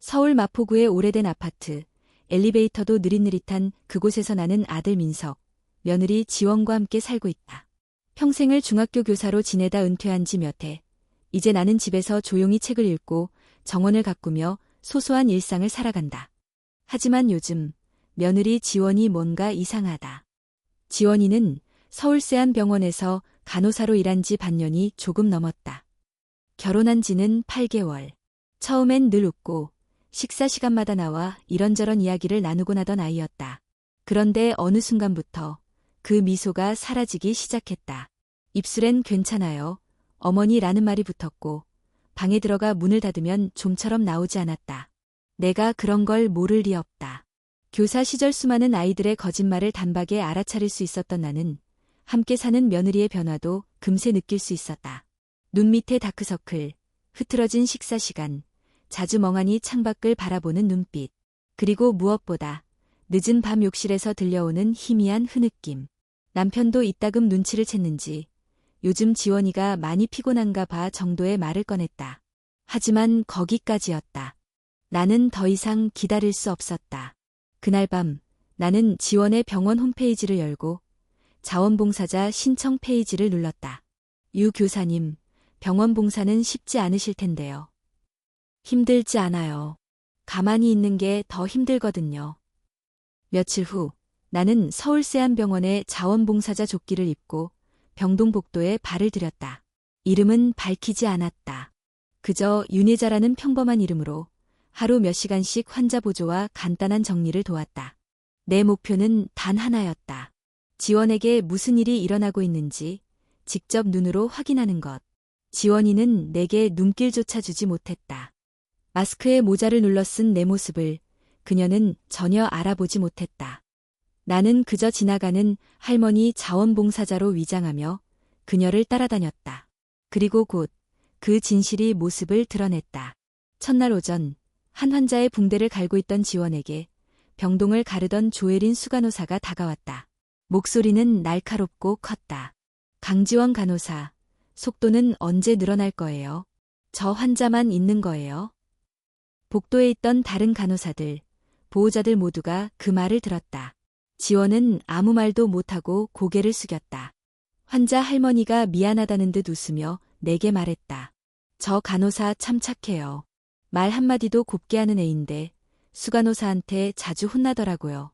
서울 마포구의 오래된 아파트, 엘리베이터도 느릿느릿한 그곳에서 나는 아들 민석, 며느리 지원과 함께 살고 있다. 평생을 중학교 교사로 지내다 은퇴한 지 몇 해. 이제 나는 집에서 조용히 책을 읽고 정원을 가꾸며 소소한 일상을 살아간다. 하지만 요즘 며느리 지원이 뭔가 이상하다. 지원이는 서울세안병원에서 간호사로 일한 지 반년이 조금 넘었다. 결혼한 지는 8개월. 처음엔 늘 웃고 식사 시간마다 나와 이런저런 이야기를 나누곤 하던 아이였다. 그런데 어느 순간부터 그 미소가 사라지기 시작했다. 입술엔 괜찮아요, 어머니라는 말이 붙었고 방에 들어가 문을 닫으면 좀처럼 나오지 않았다. 내가 그런 걸 모를 리 없다. 교사 시절 수많은 아이들의 거짓말을 단박에 알아차릴 수 있었던 나는 함께 사는 며느리의 변화도 금세 느낄 수 있었다. 눈 밑에 다크서클, 흐트러진 식사 시간, 자주 멍하니 창밖을 바라보는 눈빛, 그리고 무엇보다 늦은 밤 욕실에서 들려오는 희미한 흐느낌. 남편도 이따금 눈치를 챘는지 요즘 지원이가 많이 피곤한가 봐 정도의 말을 꺼냈다. 하지만 거기까지였다. 나는 더 이상 기다릴 수 없었다. 그날 밤 나는 지원의 병원 홈페이지를 열고 자원봉사자 신청 페이지를 눌렀다. 유 교사님, 병원 봉사는 쉽지 않으실 텐데요. 힘들지 않아요. 가만히 있는 게 더 힘들거든요. 며칠 후 나는 서울세안병원의 자원봉사자 조끼를 입고 병동복도에 발을 들였다. 이름은 밝히지 않았다. 그저 윤혜자라는 평범한 이름으로 하루 몇 시간씩 환자 보조와 간단한 정리를 도왔다. 내 목표는 단 하나였다. 지원에게 무슨 일이 일어나고 있는지 직접 눈으로 확인하는 것. 지원이는 내게 눈길조차 주지 못했다. 마스크에 모자를 눌러쓴 내 모습을 그녀는 전혀 알아보지 못했다. 나는 그저 지나가는 할머니 자원봉사자로 위장하며 그녀를 따라다녔다. 그리고 곧 그 진실이 모습을 드러냈다. 첫날 오전 한 환자의 붕대를 갈고 있던 지원에게 병동을 가르던 조혜린 수간호사가 다가왔다. 목소리는 날카롭고 컸다. 강지원 간호사, 속도는 언제 늘어날 거예요? 저 환자만 있는 거예요? 복도에 있던 다른 간호사들, 보호자들 모두가 그 말을 들었다. 지원은 아무 말도 못하고 고개를 숙였다. 환자 할머니가 미안하다는 듯 웃으며 내게 말했다. 저 간호사 참 착해요. 말 한마디도 곱게 하는 애인데 수간호사한테 자주 혼나더라고요.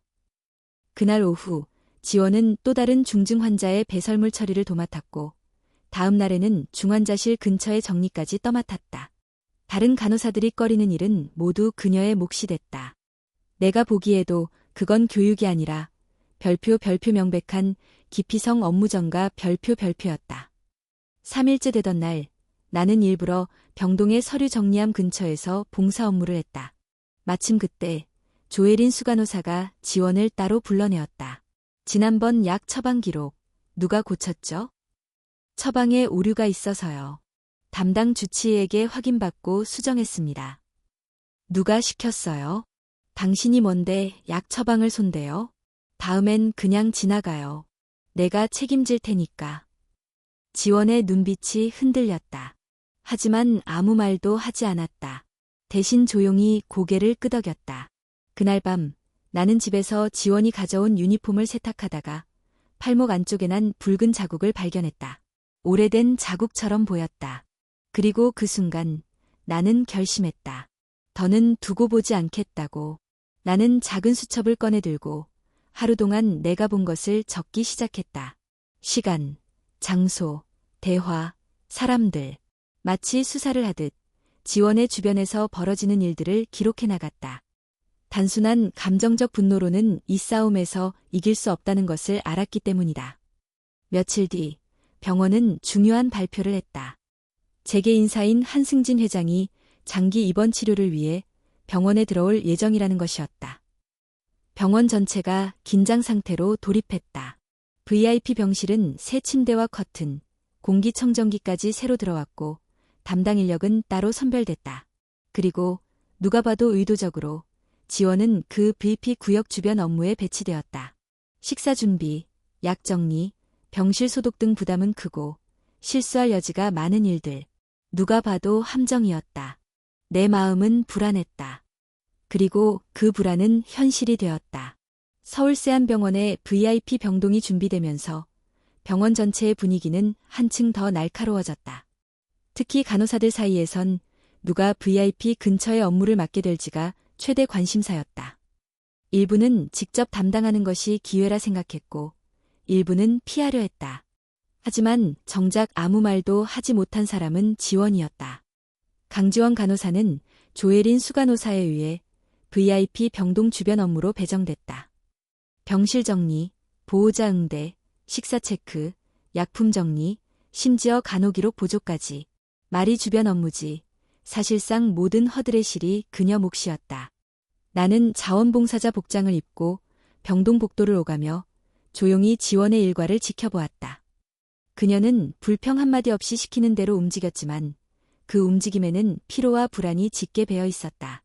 그날 오후 지원은 또 다른 중증 환자의 배설물 처리를 도맡았고 다음 날에는 중환자실 근처의 정리까지 떠맡았다. 다른 간호사들이 꺼리는 일은 모두 그녀의 몫이 됐다. 내가 보기에도 그건 교육이 아니라 별표 명백한 기피성 업무전가 별표였다. 3일째 되던 날 나는 일부러 병동의 서류 정리함 근처에서 봉사 업무를 했다. 마침 그때 조혜린 수간호사가 지원을 따로 불러내었다. 지난번 약 처방 기록 누가 고쳤죠? 처방에 오류가 있어서요. 담당 주치의에게 확인받고 수정했습니다. 누가 시켰어요? 당신이 뭔데 약 처방을 손대요? 다음엔 그냥 지나가요. 내가 책임질 테니까. 지원의 눈빛이 흔들렸다. 하지만 아무 말도 하지 않았다. 대신 조용히 고개를 끄덕였다. 그날 밤 나는 집에서 지원이 가져온 유니폼을 세탁하다가 팔목 안쪽에 난 붉은 자국을 발견했다. 오래된 자국처럼 보였다. 그리고 그 순간 나는 결심했다. 더는 두고 보지 않겠다고. 나는 작은 수첩을 꺼내 들고 하루 동안 내가 본 것을 적기 시작했다. 시간, 장소, 대화, 사람들. 마치 수사를 하듯 지원의 주변에서 벌어지는 일들을 기록해 나갔다. 단순한 감정적 분노로는 이 싸움에서 이길 수 없다는 것을 알았기 때문이다. 며칠 뒤 병원은 중요한 발표를 했다. 재계 인사인 한승진 회장이 장기 입원 치료를 위해 병원에 들어올 예정이라는 것이었다. 병원 전체가 긴장 상태로 돌입했다. VIP 병실은 새 침대와 커튼, 공기청정기까지 새로 들어왔고 담당 인력은 따로 선별됐다. 그리고 누가 봐도 의도적으로 지원은 그 VIP 구역 주변 업무에 배치되었다. 식사 준비, 약 정리, 병실 소독 등 부담은 크고 실수할 여지가 많은 일들. 누가 봐도 함정이었다. 내 마음은 불안했다. 그리고 그 불안은 현실이 되었다. 서울세안병원의 VIP 병동이 준비되면서 병원 전체의 분위기는 한층 더 날카로워졌다. 특히 간호사들 사이에선 누가 VIP 근처에 업무를 맡게 될지가 최대 관심사였다. 일부는 직접 담당하는 것이 기회라 생각했고, 일부는 피하려 했다. 하지만 정작 아무 말도 하지 못한 사람은 지원이었다. 강지원 간호사는 조혜린 수간호사에 의해 VIP 병동 주변 업무로 배정됐다. 병실 정리, 보호자 응대, 식사 체크, 약품 정리, 심지어 간호기록 보조까지. 말이 주변 업무지. 사실상 모든 허드렛일이 그녀 몫이었다. 나는 자원봉사자 복장을 입고 병동 복도를 오가며 조용히 지원의 일과를 지켜보았다. 그녀는 불평 한마디 없이 시키는 대로 움직였지만 그 움직임에는 피로와 불안이 짙게 배어 있었다.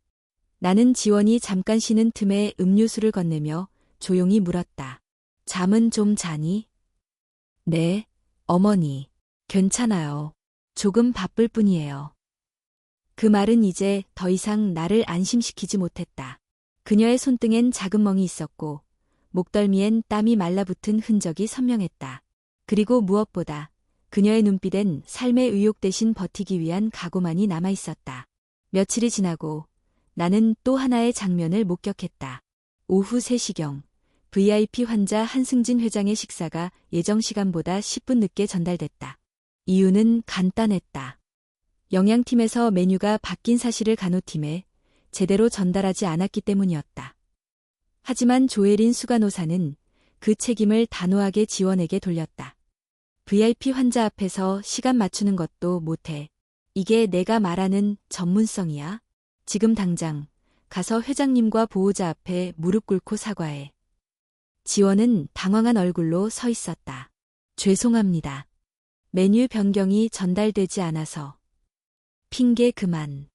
나는 지원이 잠깐 쉬는 틈에 음료수를 건네며 조용히 물었다. 잠은 좀 자니? 네, 어머니. 괜찮아요. 조금 바쁠 뿐이에요. 그 말은 이제 더 이상 나를 안심시키지 못했다. 그녀의 손등엔 작은 멍이 있었고 목덜미엔 땀이 말라붙은 흔적이 선명했다. 그리고 무엇보다 그녀의 눈빛엔 삶의 의욕 대신 버티기 위한 각오만이 남아있었다. 며칠이 지나고 나는 또 하나의 장면을 목격했다. 오후 3시경 VIP 환자 한승진 회장의 식사가 예정 시간보다 10분 늦게 전달됐다. 이유는 간단했다. 영양팀에서 메뉴가 바뀐 사실을 간호팀에 제대로 전달하지 않았기 때문이었다. 하지만 조혜린 수간호사는 그 책임을 단호하게 지원에게 돌렸다. VIP 환자 앞에서 시간 맞추는 것도 못해. 이게 내가 말하는 전문성이야? 지금 당장 가서 회장님과 보호자 앞에 무릎 꿇고 사과해. 지원은 당황한 얼굴로 서 있었다. 죄송합니다. 메뉴 변경이 전달되지 않아서. 핑계 그만.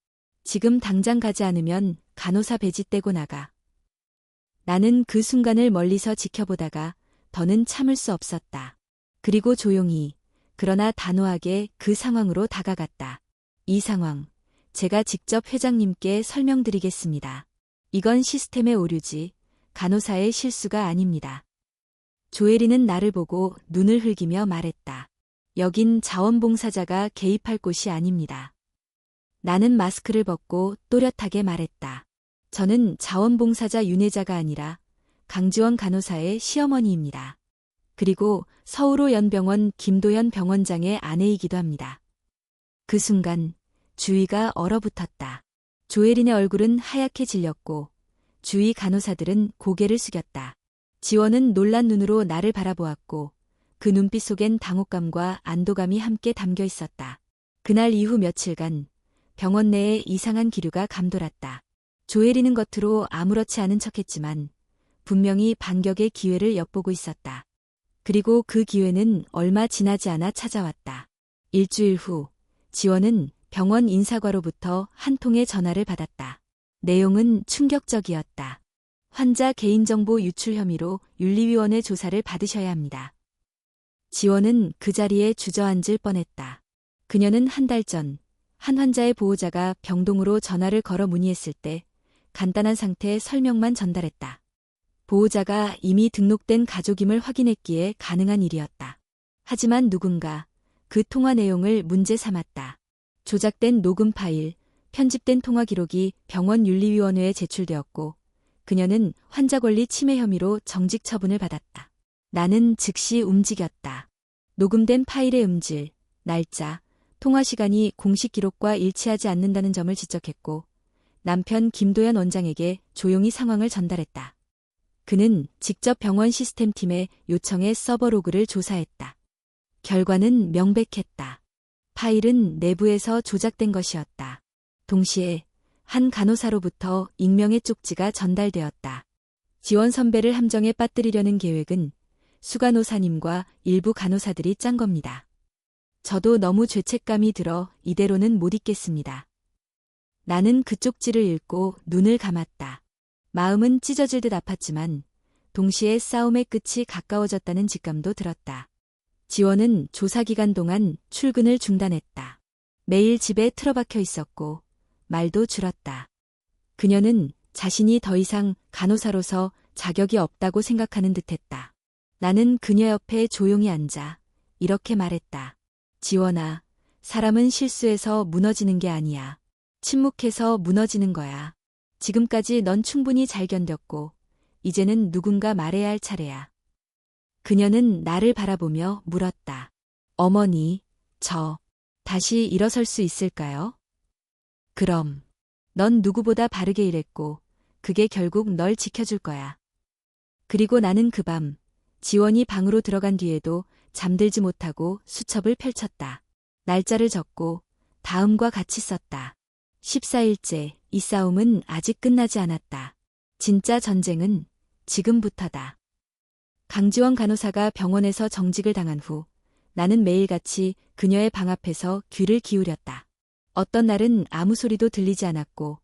지금 당장 가지 않으면 간호사 배지 떼고 나가. 나는 그 순간을 멀리서 지켜보다가 더는 참을 수 없었다. 그리고 조용히, 그러나 단호하게 그 상황으로 다가갔다. 이 상황, 제가 직접 회장님께 설명드리겠습니다. 이건 시스템의 오류지, 간호사의 실수가 아닙니다. 조혜리는 나를 보고 눈을 흘기며 말했다. 여긴 자원봉사자가 개입할 곳이 아닙니다. 나는 마스크를 벗고 또렷하게 말했다. 저는 자원봉사자 윤혜자가 아니라 강지원 간호사의 시어머니입니다. 그리고 서울호연병원 김도현 병원장의 아내이기도 합니다. 그 순간 주위가 얼어붙었다. 조혜린의 얼굴은 하얗게 질렸고 주위 간호사들은 고개를 숙였다. 지원은 놀란 눈으로 나를 바라보았고 그 눈빛 속엔 당혹감과 안도감이 함께 담겨 있었다. 그날 이후 며칠간 병원 내에 이상한 기류가 감돌았다. 조혜리는 겉으로 아무렇지 않은 척했지만 분명히 반격의 기회를 엿보고 있었다. 그리고 그 기회는 얼마 지나지 않아 찾아왔다. 일주일 후 지원은 병원 인사과로부터 한 통의 전화를 받았다. 내용은 충격적이었다. 환자 개인정보 유출 혐의로 윤리위원회 조사를 받으셔야 합니다. 지원은 그 자리에 주저앉을 뻔했다. 그녀는 한 달 전 한 환자의 보호자가 병동으로 전화를 걸어 문의했을 때 간단한 상태 설명만 전달했다. 보호자가 이미 등록된 가족임을 확인했기에 가능한 일이었다. 하지만 누군가 그 통화 내용을 문제 삼았다. 조작된 녹음 파일, 편집된 통화 기록이 병원 윤리위원회에 제출되었고 그녀는 환자 권리 침해 혐의로 정직 처분을 받았다. 나는 즉시 움직였다. 녹음된 파일의 음질, 날짜, 통화 시간이 공식 기록과 일치하지 않는다는 점을 지적했고 남편 김도현 원장에게 조용히 상황을 전달했다. 그는 직접 병원 시스템팀에 요청해 서버 로그를 조사했다. 결과는 명백했다. 파일은 내부에서 조작된 것이었다. 동시에 한 간호사로부터 익명의 쪽지가 전달되었다. 지원 선배를 함정에 빠뜨리려는 계획은 수간호사님과 일부 간호사들이 짠 겁니다. 저도 너무 죄책감이 들어 이대로는 못 있겠습니다. 나는 그 쪽지를 읽고 눈을 감았다. 마음은 찢어질 듯 아팠지만 동시에 싸움의 끝이 가까워졌다는 직감도 들었다. 지원은 조사 기간 동안 출근을 중단했다. 매일 집에 틀어박혀 있었고 말도 줄었다. 그녀는 자신이 더 이상 간호사로서 자격이 없다고 생각하는 듯했다. 나는 그녀 옆에 조용히 앉아 이렇게 말했다. 지원아, 사람은 실수해서 무너지는 게 아니야. 침묵해서 무너지는 거야. 지금까지 넌 충분히 잘 견뎠고, 이제는 누군가 말해야 할 차례야. 그녀는 나를 바라보며 물었다. 어머니, 다시 일어설 수 있을까요? 그럼. 넌 누구보다 바르게 일했고, 그게 결국 널 지켜줄 거야. 그리고 나는 그 밤, 지원이 방으로 들어간 뒤에도 잠들지 못하고 수첩을 펼쳤다. 날짜를 적고 다음과 같이 썼다. 14일째, 이 싸움은 아직 끝나지 않았다. 진짜 전쟁은 지금부터다. 강지원 간호사가 병원에서 정직을 당한 후 나는 매일같이 그녀의 방 앞에서 귀를 기울였다. 어떤 날은 아무 소리도 들리지 않았고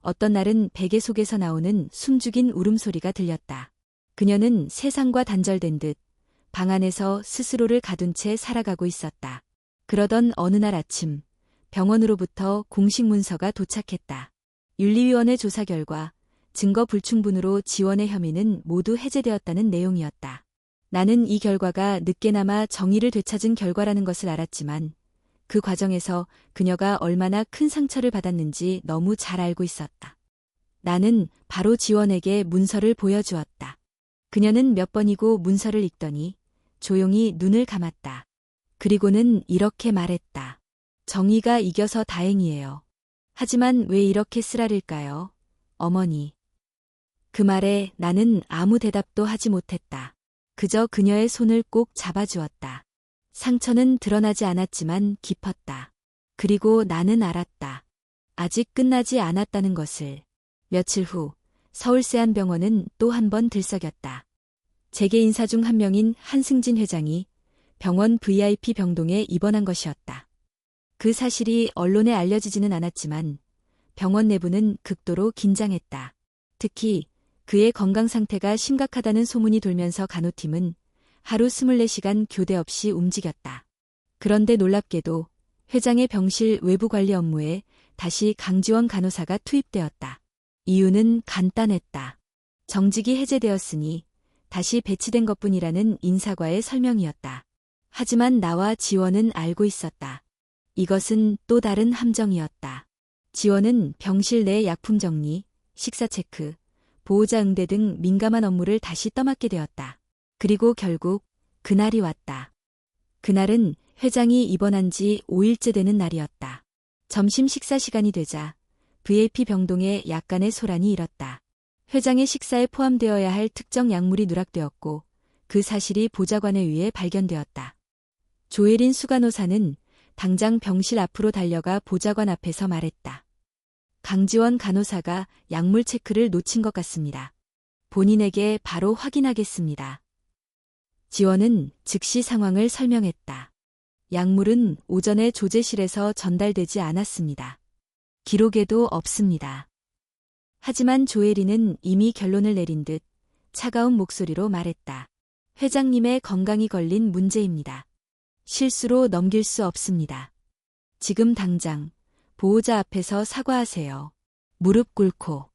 어떤 날은 베개 속에서 나오는 숨죽인 울음소리가 들렸다. 그녀는 세상과 단절된 듯 방 안에서 스스로를 가둔 채 살아가고 있었다. 그러던 어느 날 아침 병원으로부터 공식 문서가 도착했다. 윤리위원회 조사 결과 증거 불충분으로 지원의 혐의는 모두 해제되었다는 내용이었다. 나는 이 결과가 늦게나마 정의를 되찾은 결과라는 것을 알았지만 그 과정에서 그녀가 얼마나 큰 상처를 받았는지 너무 잘 알고 있었다. 나는 바로 지원에게 문서를 보여주었다. 그녀는 몇 번이고 문서를 읽더니 조용히 눈을 감았다. 그리고는 이렇게 말했다. 정의가 이겨서 다행이에요. 하지만 왜 이렇게 쓰라릴까요, 어머니? 그 말에 나는 아무 대답도 하지 못했다. 그저 그녀의 손을 꼭 잡아주었다. 상처는 드러나지 않았지만 깊었다. 그리고 나는 알았다. 아직 끝나지 않았다는 것을. 며칠 후 서울세안병원은 또 한 번 들썩였다. 재계 인사 중 한 명인 한승진 회장이 병원 VIP 병동에 입원한 것이었다. 그 사실이 언론에 알려지지는 않았지만 병원 내부는 극도로 긴장했다. 특히 그의 건강 상태가 심각하다는 소문이 돌면서 간호팀은 하루 24시간 교대 없이 움직였다. 그런데 놀랍게도 회장의 병실 외부 관리 업무에 다시 강지원 간호사가 투입되었다. 이유는 간단했다. 정직이 해제되었으니 다시 배치된 것뿐이라는 인사과의 설명이었다. 하지만 나와 지원은 알고 있었다. 이것은 또 다른 함정이었다. 지원은 병실 내 약품 정리, 식사 체크, 보호자 응대 등 민감한 업무를 다시 떠맡게 되었다. 그리고 결국 그날이 왔다. 그날은 회장이 입원한 지 5일째 되는 날이었다. 점심 식사 시간이 되자 VIP 병동에 약간의 소란이 일었다. 회장의 식사에 포함되어야 할 특정 약물이 누락되었고 그 사실이 보좌관에 의해 발견되었다. 조혜린 수간호사는 당장 병실 앞으로 달려가 보좌관 앞에서 말했다. 강지원 간호사가 약물 체크를 놓친 것 같습니다. 본인에게 바로 확인하겠습니다. 지원은 즉시 상황을 설명했다. 약물은 오전에 조제실에서 전달되지 않았습니다. 기록에도 없습니다. 하지만 조혜리는 이미 결론을 내린 듯 차가운 목소리로 말했다. 회장님의 건강이 걸린 문제입니다. 실수로 넘길 수 없습니다. 지금 당장 보호자 앞에서 사과하세요. 무릎 꿇고.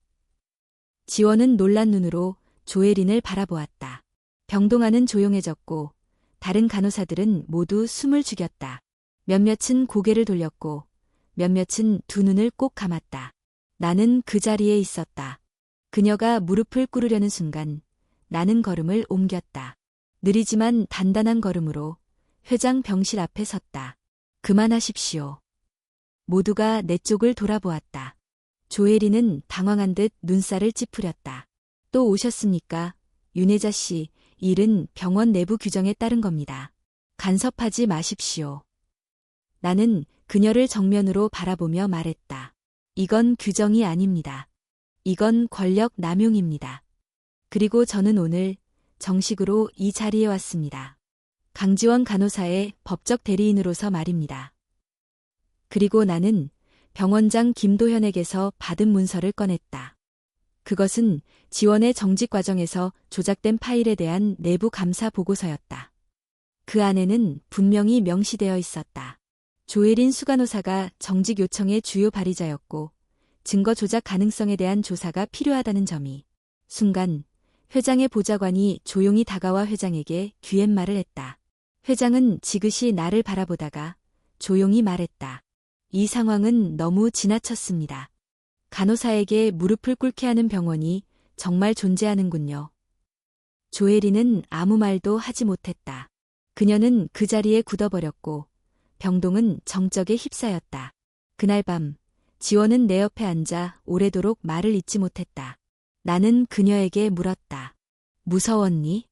지원은 놀란 눈으로 조혜린을 바라보았다. 병동 안은 조용해졌고 다른 간호사들은 모두 숨을 죽였다. 몇몇은 고개를 돌렸고 몇몇은 두 눈을 꼭 감았다. 나는 그 자리에 있었다. 그녀가 무릎을 꿇으려는 순간 나는 걸음을 옮겼다. 느리지만 단단한 걸음으로 회장 병실 앞에 섰다. 그만하십시오. 모두가 내 쪽을 돌아보았다. 조혜리는 당황한 듯 눈살을 찌푸렸다. 또 오셨습니까? 윤혜자 씨, 일은 병원 내부 규정에 따른 겁니다. 간섭하지 마십시오. 나는 그녀를 정면으로 바라보며 말했다. 이건 규정이 아닙니다. 이건 권력 남용입니다. 그리고 저는 오늘 정식으로 이 자리에 왔습니다. 강지원 간호사의 법적 대리인으로서 말입니다. 그리고 나는 병원장 김도현에게서 받은 문서를 꺼냈다. 그것은 지원의 정직 과정에서 조작된 파일에 대한 내부 감사 보고서였다. 그 안에는 분명히 명시되어 있었다. 조혜린 수간호사가 정직 요청의 주요 발의자였고 증거 조작 가능성에 대한 조사가 필요하다는 점이. 순간 회장의 보좌관이 조용히 다가와 회장에게 귀옛말을 했다. 회장은 지그시 나를 바라보다가 조용히 말했다. 이 상황은 너무 지나쳤습니다. 간호사에게 무릎을 꿇게 하는 병원이 정말 존재하는군요. 조혜리는 아무 말도 하지 못했다. 그녀는 그 자리에 굳어버렸고 병동은 정적에 휩싸였다. 그날 밤 지원은 내 옆에 앉아 오래도록 말을 잇지 못했다. 나는 그녀에게 물었다. 무서웠니?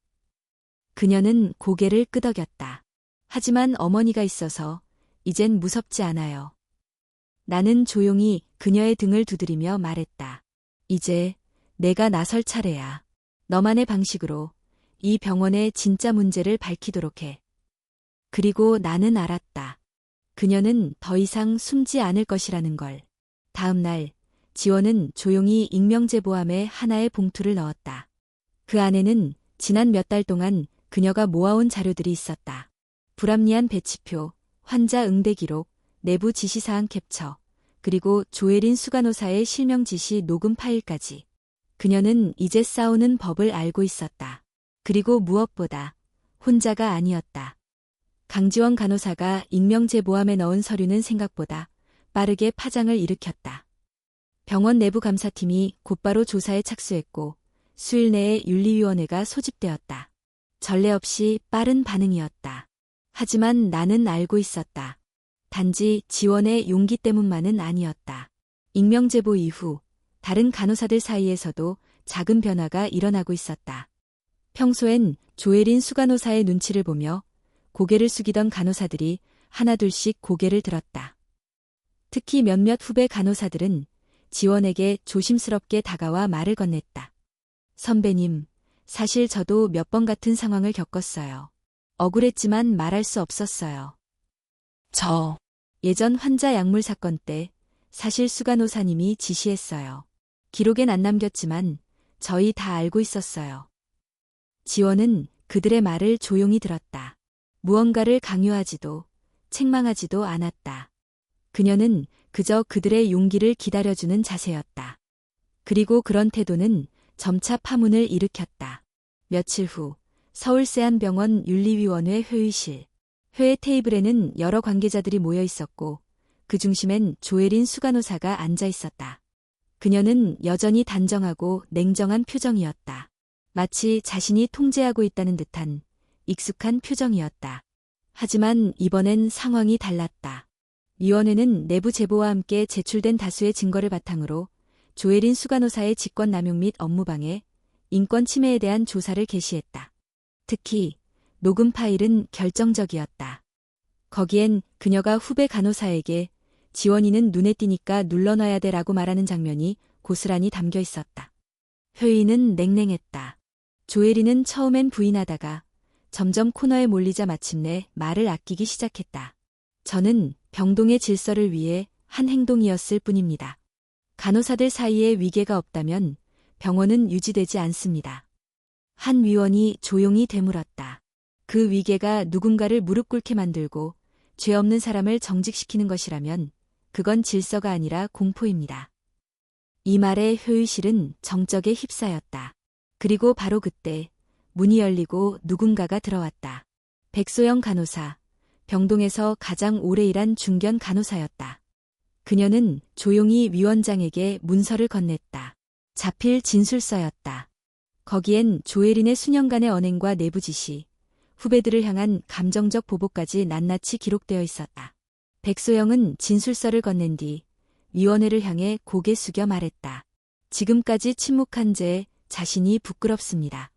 그녀는 고개를 끄덕였다. 하지만 어머니가 있어서 이젠 무섭지 않아요. 나는 조용히 그녀의 등을 두드리며 말했다. 이제 내가 나설 차례야. 너만의 방식으로 이 병원의 진짜 문제를 밝히도록 해. 그리고 나는 알았다. 그녀는 더 이상 숨지 않을 것이라는 걸. 다음 날 지원은 조용히 익명제보함에 하나의 봉투를 넣었다. 그 안에는 지난 몇 달 동안 그녀가 모아온 자료들이 있었다. 불합리한 배치표, 환자 응대 기록, 내부 지시사항 캡처, 그리고 조혜린 수간호사의 실명 지시 녹음 파일까지. 그녀는 이제 싸우는 법을 알고 있었다. 그리고 무엇보다 혼자가 아니었다. 강지원 간호사가 익명제보함에 넣은 서류는 생각보다 빠르게 파장을 일으켰다. 병원 내부 감사팀이 곧바로 조사에 착수했고 수일 내에 윤리위원회가 소집되었다. 전례 없이 빠른 반응이었다. 하지만 나는 알고 있었다. 단지 지원의 용기 때문만은 아니었다. 익명제보 이후 다른 간호사들 사이에서도 작은 변화가 일어나고 있었다. 평소엔 조혜린 수간호사의 눈치를 보며 고개를 숙이던 간호사들이 하나둘씩 고개를 들었다. 특히 몇몇 후배 간호사들은 지원에게 조심스럽게 다가와 말을 건넸다. 선배님, 사실 저도 몇 번 같은 상황을 겪었어요. 억울했지만 말할 수 없었어요. 예전 환자 약물 사건 때 사실 수간호사님이 지시했어요. 기록엔 안 남겼지만 저희 다 알고 있었어요. 지원은 그들의 말을 조용히 들었다. 무언가를 강요하지도 책망하지도 않았다. 그녀는 그저 그들의 용기를 기다려주는 자세였다. 그리고 그런 태도는 점차 파문을 일으켰다. 며칠 후 서울세안병원 윤리위원회 회의실. 회의 테이블에는 여러 관계자들이 모여 있었고 그 중심엔 조혜린 수간호사가 앉아 있었다. 그녀는 여전히 단정하고 냉정한 표정이었다. 마치 자신이 통제하고 있다는 듯한 익숙한 표정이었다. 하지만 이번엔 상황이 달랐다. 위원회는 내부 제보와 함께 제출된 다수의 증거를 바탕으로 조혜린 수간호사의 직권남용 및 업무방해, 인권 침해에 대한 조사를 개시했다. 특히 녹음 파일은 결정적이었다. 거기엔 그녀가 후배 간호사에게 지원이는 눈에 띄니까 눌러놔야 돼라고 말하는 장면이 고스란히 담겨 있었다. 회의는 냉랭했다. 조혜린은 처음엔 부인하다가 점점 코너에 몰리자 마침내 말을 아끼기 시작했다. 저는 병동의 질서를 위해 한 행동이었을 뿐입니다. 간호사들 사이에 위계가 없다면 병원은 유지되지 않습니다. 한 위원이 조용히 되물었다. 그 위계가 누군가를 무릎 꿇게 만들고 죄 없는 사람을 정직시키는 것이라면 그건 질서가 아니라 공포입니다. 이 말에 회의실은 정적에 휩싸였다. 그리고 바로 그때 문이 열리고 누군가가 들어왔다. 백소영 간호사, 병동에서 가장 오래 일한 중견 간호사였다. 그녀는 조용히 위원장에게 문서를 건넸다. 자필 진술서였다. 거기엔 조혜린의 수년간의 언행과 내부 지시, 후배들을 향한 감정적 보복까지 낱낱이 기록되어 있었다. 백소영은 진술서를 건넨 뒤 위원회를 향해 고개 숙여 말했다. 지금까지 침묵한 제 자신이 부끄럽습니다.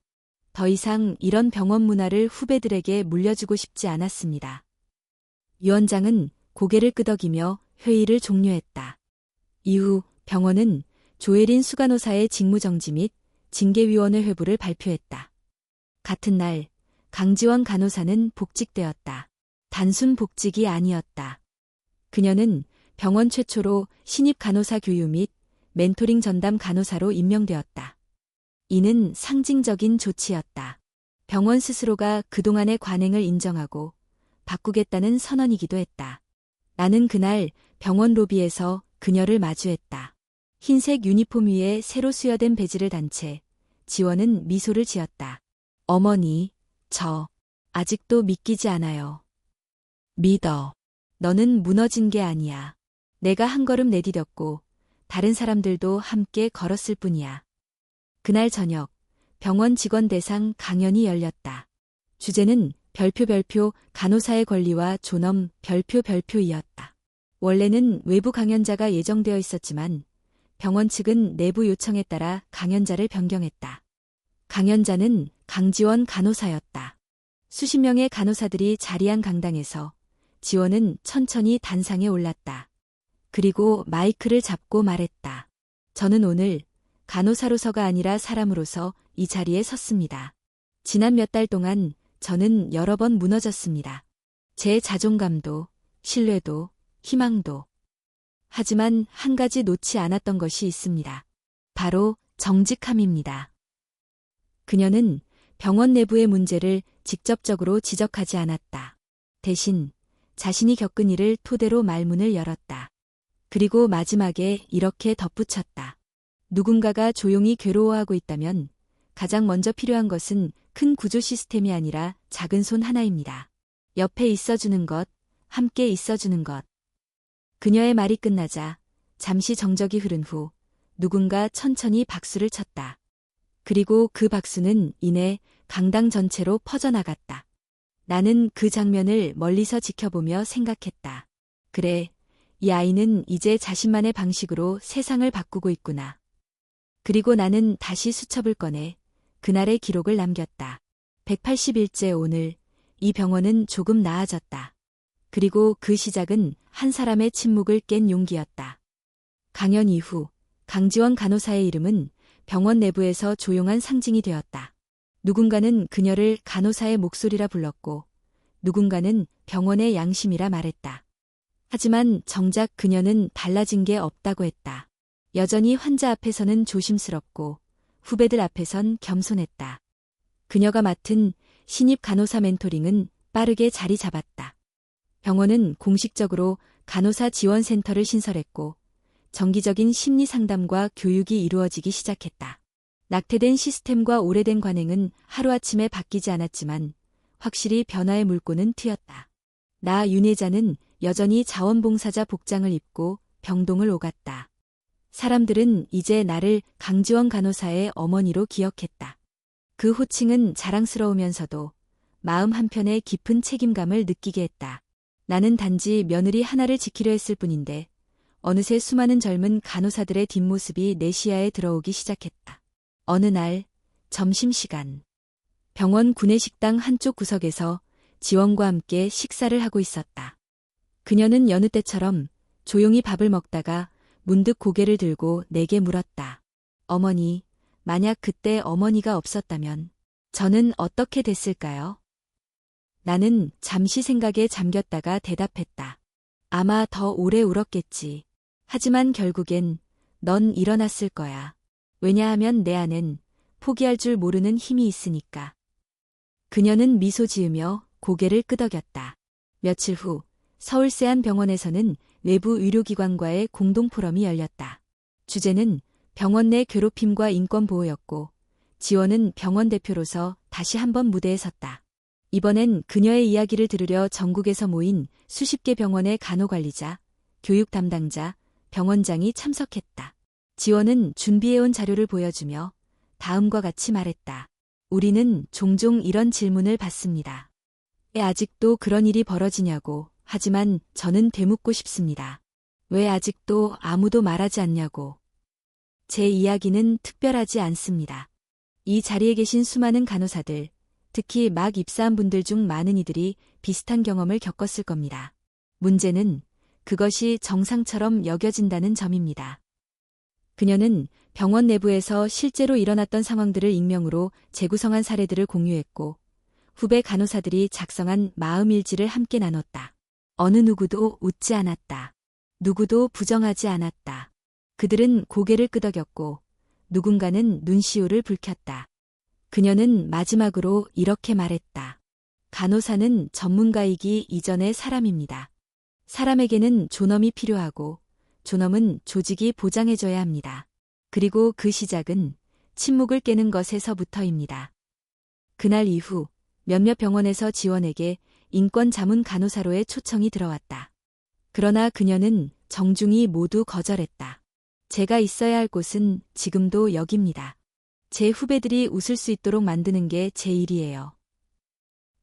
더 이상 이런 병원 문화를 후배들에게 물려주고 싶지 않았습니다. 위원장은 고개를 끄덕이며 회의를 종료했다. 이후 병원은 조혜린 수간호사의 직무정지 및 징계위원회 회부를 발표했다. 같은 날 강지원 간호사는 복직되었다. 단순 복직이 아니었다. 그녀는 병원 최초로 신입 간호사 교육 및 멘토링 전담 간호사로 임명되었다. 이는 상징적인 조치였다. 병원 스스로가 그동안의 관행을 인정하고 바꾸겠다는 선언이기도 했다. 나는 그날 병원 로비에서 그녀를 마주했다. 흰색 유니폼 위에 새로 수여된 배지를 단 채 지원은 미소를 지었다. 어머니, 저 아직도 믿기지 않아요. 믿어. 너는 무너진 게 아니야. 내가 한 걸음 내디뎠고 다른 사람들도 함께 걸었을 뿐이야. 그날 저녁 병원 직원 대상 강연이 열렸다. 주제는 별표 간호사의 권리와 존엄 별표이었다. 원래는 외부 강연자가 예정되어 있었지만 병원 측은 내부 요청에 따라 강연자를 변경했다. 강연자는 강지원 간호사였다. 수십 명의 간호사들이 자리한 강당에서 지원은 천천히 단상에 올랐다. 그리고 마이크를 잡고 말했다. 저는 오늘 간호사로서가 아니라 사람으로서 이 자리에 섰습니다. 지난 몇 달 동안 저는 여러 번 무너졌습니다. 제 자존감도, 신뢰도, 희망도. 하지만 한 가지 놓지 않았던 것이 있습니다. 바로 정직함입니다. 그녀는 병원 내부의 문제를 직접적으로 지적하지 않았다. 대신 자신이 겪은 일을 토대로 말문을 열었다. 그리고 마지막에 이렇게 덧붙였다. 누군가가 조용히 괴로워하고 있다면 가장 먼저 필요한 것은 큰 구조 시스템이 아니라 작은 손 하나입니다. 옆에 있어주는 것, 함께 있어주는 것. 그녀의 말이 끝나자 잠시 정적이 흐른 후 누군가 천천히 박수를 쳤다. 그리고 그 박수는 이내 강당 전체로 퍼져나갔다. 나는 그 장면을 멀리서 지켜보며 생각했다. 그래, 이 아이는 이제 자신만의 방식으로 세상을 바꾸고 있구나. 그리고 나는 다시 수첩을 꺼내 그날의 기록을 남겼다. 180일째 오늘 이 병원은 조금 나아졌다. 그리고 그 시작은 한 사람의 침묵을 깬 용기였다. 강연 이후 강지원 간호사의 이름은 병원 내부에서 조용한 상징이 되었다. 누군가는 그녀를 간호사의 목소리라 불렀고 누군가는 병원의 양심이라 말했다. 하지만 정작 그녀는 달라진 게 없다고 했다. 여전히 환자 앞에서는 조심스럽고 후배들 앞에선 겸손했다. 그녀가 맡은 신입 간호사 멘토링은 빠르게 자리 잡았다. 병원은 공식적으로 간호사 지원센터를 신설했고 정기적인 심리 상담과 교육이 이루어지기 시작했다. 낙태된 시스템과 오래된 관행은 하루아침에 바뀌지 않았지만 확실히 변화의 물꼬는 트였다. 나 윤혜자는 여전히 자원봉사자 복장을 입고 병동을 오갔다. 사람들은 이제 나를 강지원 간호사의 어머니로 기억했다. 그 호칭은 자랑스러우면서도 마음 한편에 깊은 책임감을 느끼게 했다. 나는 단지 며느리 하나를 지키려 했을 뿐인데 어느새 수많은 젊은 간호사들의 뒷모습이 내 시야에 들어오기 시작했다. 어느 날 점심시간 병원 구내식당 한쪽 구석에서 지원과 함께 식사를 하고 있었다. 그녀는 여느 때처럼 조용히 밥을 먹다가 문득 고개를 들고 내게 물었다. 어머니, 만약 그때 어머니가 없었다면 저는 어떻게 됐을까요? 나는 잠시 생각에 잠겼다가 대답했다. 아마 더 오래 울었겠지. 하지만 결국엔 넌 일어났을 거야. 왜냐하면 내 안엔 포기할 줄 모르는 힘이 있으니까. 그녀는 미소 지으며 고개를 끄덕였다. 며칠 후 서울세안병원에서는 외부 의료기관과의 공동 포럼이 열렸다. 주제는 병원 내 괴롭힘과 인권보호였고 지원은 병원 대표로서 다시 한번 무대에 섰다. 이번엔 그녀의 이야기를 들으려 전국에서 모인 수십 개 병원의 간호관리자, 교육 담당자, 병원장이 참석했다. 지원은 준비해온 자료를 보여주며 다음과 같이 말했다. 우리는 종종 이런 질문을 받습니다. 왜 아직도 그런 일이 벌어지냐고. 하지만 저는 되묻고 싶습니다. 왜 아직도 아무도 말하지 않냐고. 제 이야기는 특별하지 않습니다. 이 자리에 계신 수많은 간호사들, 특히 막 입사한 분들 중 많은 이들이 비슷한 경험을 겪었을 겁니다. 문제는 그것이 정상처럼 여겨진다는 점입니다. 그녀는 병원 내부에서 실제로 일어났던 상황들을 익명으로 재구성한 사례들을 공유했고 후배 간호사들이 작성한 마음일지를 함께 나눴다. 어느 누구도 웃지 않았다. 누구도 부정하지 않았다. 그들은 고개를 끄덕였고 누군가는 눈시울을 붉혔다. 그녀는 마지막으로 이렇게 말했다. 간호사는 전문가이기 이전의 사람입니다. 사람에게는 존엄이 필요하고 존엄은 조직이 보장해줘야 합니다. 그리고 그 시작은 침묵을 깨는 것에서부터입니다. 그날 이후 몇몇 병원에서 지원에게 인권 자문 간호사로의 초청이 들어왔다. 그러나 그녀는 정중히 모두 거절했다. 제가 있어야 할 곳은 지금도 여기입니다. 제 후배들이 웃을 수 있도록 만드는 게 제 일이에요.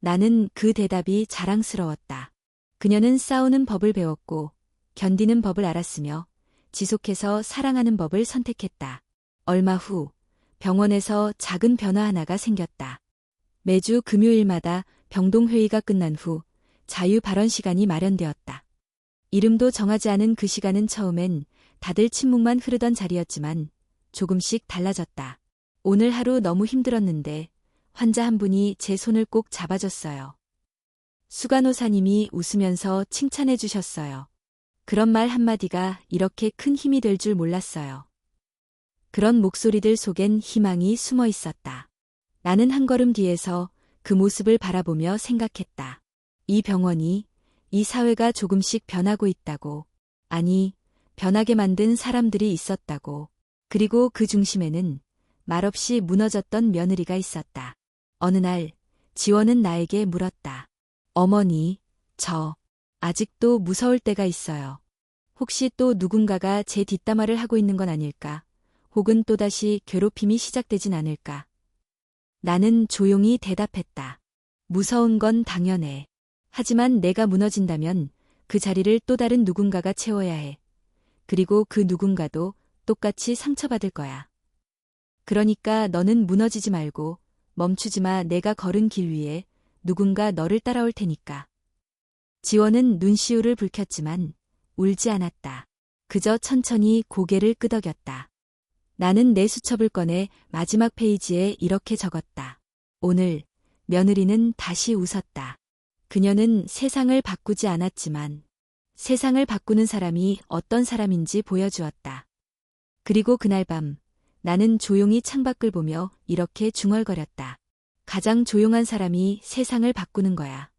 나는 그 대답이 자랑스러웠다. 그녀는 싸우는 법을 배웠고 견디는 법을 알았으며 지속해서 사랑하는 법을 선택했다. 얼마 후 병원에서 작은 변화 하나가 생겼다. 매주 금요일마다 병동회의가 끝난 후 자유 발언 시간이 마련되었다. 이름도 정하지 않은 그 시간은 처음엔 다들 침묵만 흐르던 자리였지만 조금씩 달라졌다. 오늘 하루 너무 힘들었는데 환자 한 분이 제 손을 꼭 잡아줬어요. 수간호사님이 웃으면서 칭찬해 주셨어요. 그런 말 한마디가 이렇게 큰 힘이 될 줄 몰랐어요. 그런 목소리들 속엔 희망이 숨어 있었다. 나는 한 걸음 뒤에서 그 모습을 바라보며 생각했다. 이 병원이, 이 사회가 조금씩 변하고 있다고. 아니, 변하게 만든 사람들이 있었다고. 그리고 그 중심에는 말없이 무너졌던 며느리가 있었다. 어느 날 지원은 나에게 물었다. 어머니, 저 아직도 무서울 때가 있어요. 혹시 또 누군가가 제 뒷담화를 하고 있는 건 아닐까? 혹은 또다시 괴롭힘이 시작되진 않을까? 나는 조용히 대답했다. 무서운 건 당연해. 하지만 내가 무너진다면 그 자리를 또 다른 누군가가 채워야 해. 그리고 그 누군가도 똑같이 상처받을 거야. 그러니까 너는 무너지지 말고 멈추지 마. 내가 걸은 길 위에 누군가 너를 따라올 테니까. 지원은 눈시울을 붉혔지만 울지 않았다. 그저 천천히 고개를 끄덕였다. 나는 내 수첩을 꺼내 마지막 페이지에 이렇게 적었다. 오늘 며느리는 다시 웃었다. 그녀는 세상을 바꾸지 않았지만 세상을 바꾸는 사람이 어떤 사람인지 보여주었다. 그리고 그날 밤 나는 조용히 창밖을 보며 이렇게 중얼거렸다. 가장 조용한 사람이 세상을 바꾸는 거야.